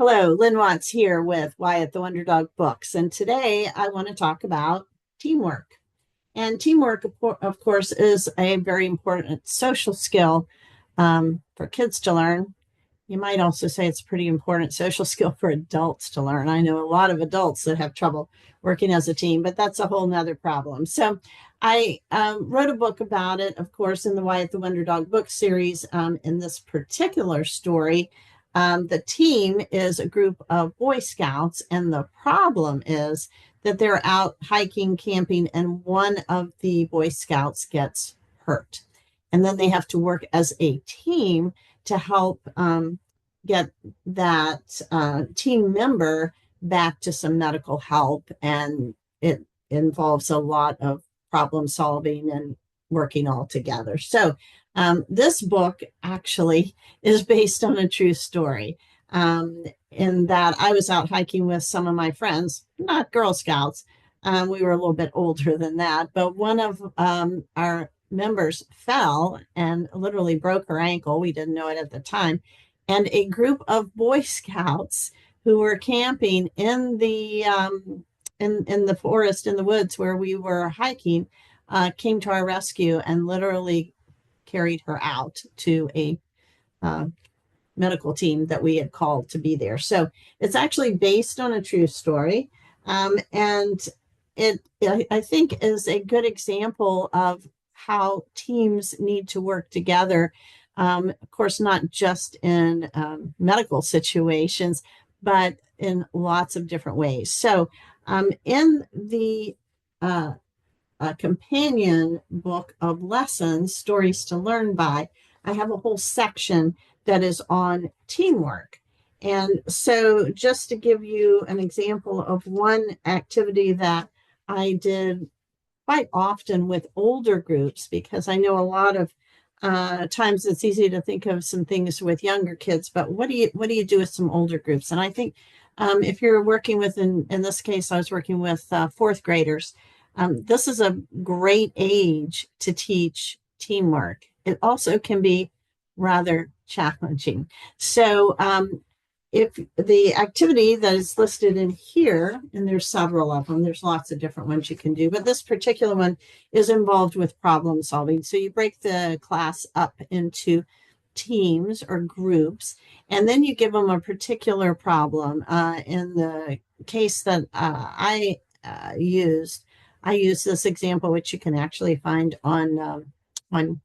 Hello, Lynn Watts here with Wyatt the Wonder Dog Books, and today I want to talk about teamwork. And teamwork, of course, is a very important social skill for kids to learn. You might also say it's a pretty important social skill for adults to learn. I know a lot of adults that have trouble working as a team, but that's a whole nother problem. So I wrote a book about it, of course, in the Wyatt the Wonder Dog book series. In this particular story, the team is a group of Boy Scouts, and the problem is that they're out hiking, camping, and one of the Boy Scouts gets hurt. And then they have to work as a team to help get that team member back to some medical help. And it involves a lot of problem solving and working all together. So this book actually is based on a true story. In that I was out hiking with some of my friends, not Girl Scouts. We were a little bit older than that, but one of our members fell and literally broke her ankle. We didn't know it at the time. And a group of Boy Scouts who were camping in the forest, in the woods where we were hiking, came to our rescue and literally carried her out to a medical team that we had called to be there. So it's actually based on a true story. And it, I think, is a good example of how teams need to work together. Of course, not just in medical situations, but in lots of different ways. So in the companion book of lessons, Stories to Learn By, I have a whole section that is on teamwork. And so, just to give you an example of one activity that I did quite often with older groups, because I know a lot of times it's easy to think of some things with younger kids, but what do you do with some older groups? And I think if you're working with, in this case, I was working with fourth graders. This is a great age to teach teamwork. It also can be rather challenging. So if the activity that is listed in here, and there's several of them, there's lots of different ones you can do, but this particular one is involved with problem solving. So you break the class up into teams or groups, and then you give them a particular problem. In the case that I used, I use this example, which you can actually find on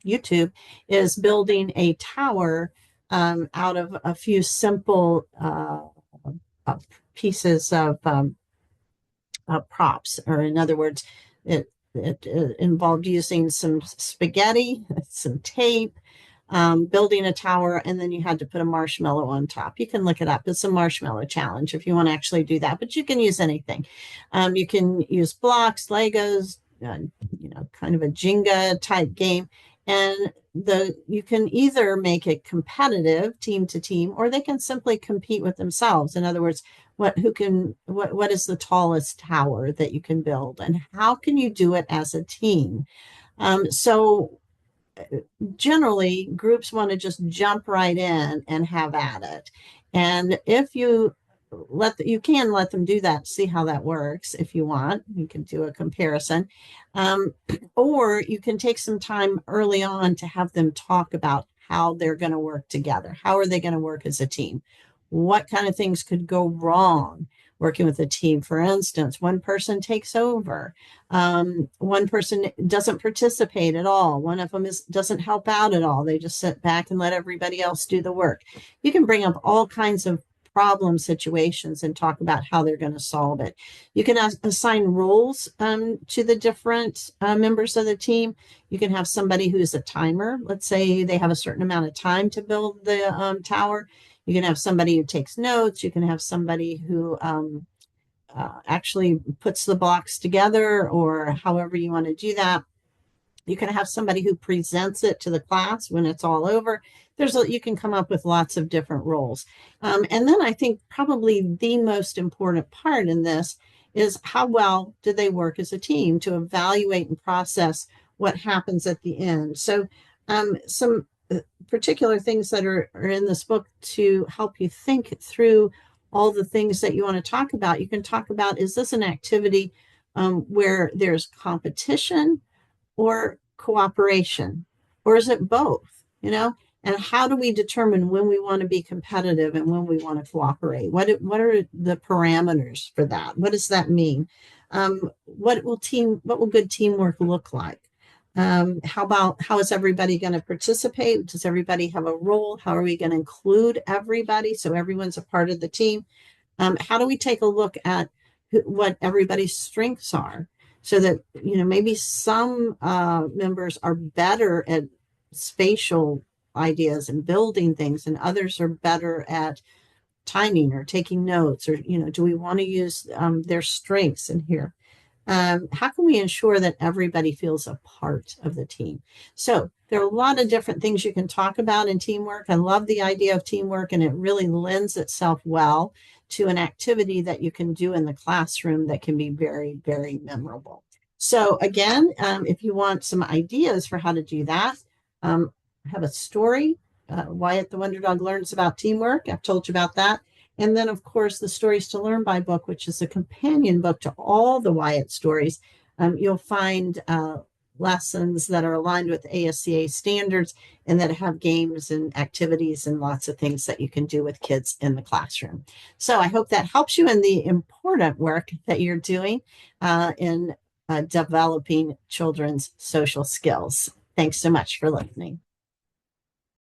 YouTube, is building a tower out of a few simple pieces of props, or in other words, it involved using some spaghetti, some tape, building a tower, and then you had to put a marshmallow on top. You can look it up. It's a marshmallow challenge if you want to actually do that, but you can use anything. You can use blocks, Legos, kind of a Jenga type game. And you can either make it competitive, team to team, or they can simply compete with themselves. In other words, what is the tallest tower that you can build, and how can you do it as a team? So generally, groups want to just jump right in and have at it. And if you you can let them do that, see how that works. If you want, you can do a comparison, or you can take some time early on to have them talk about how they're going to work together. How are they going to work as a team? What kind of things could go wrong working with a team? For instance, one person takes over, one person doesn't participate at all, one of them doesn't help out at all, they just sit back and let everybody else do the work. You can bring up all kinds of problem situations and talk about how they're going to solve it. You can assign roles to the different members of the team. You can have somebody who's a timer. Let's say they have a certain amount of time to build the tower. You can have somebody who takes notes. You can have somebody who actually puts the blocks together, or however you want to do that. You can have somebody who presents it to the class when it's all over. You can come up with lots of different roles. And then I think probably the most important part in this is how well did they work as a team to evaluate and process what happens at the end. So some particular things that are in this book to help you think through all the things that you want to talk about. You can talk about, is this an activity where there's competition or cooperation? Or is it both? And how do we determine when we want to be competitive and when we want to cooperate? What are the parameters for that? What does that mean? What will good teamwork look like? How is everybody going to participate? Does everybody have a role? How are we going to include everybody so everyone's a part of the team? How do we take a look at what everybody's strengths are, so that maybe some members are better at spatial ideas and building things, and others are better at timing or taking notes, or do we want to use their strengths in here? How can we ensure that everybody feels a part of the team? So there are a lot of different things you can talk about in teamwork. I love the idea of teamwork, and it really lends itself well to an activity that you can do in the classroom that can be very, very memorable. So again, if you want some ideas for how to do that, I have a story, Wyatt the Wonder Dog Learns About Teamwork. I've told you about that. And then, of course, the Stories to Learn by book, which is a companion book to all the Wyatt stories. You'll find lessons that are aligned with ASCA standards and that have games and activities and lots of things that you can do with kids in the classroom. So I hope that helps you in the important work that you're doing in developing children's social skills. Thanks so much for listening.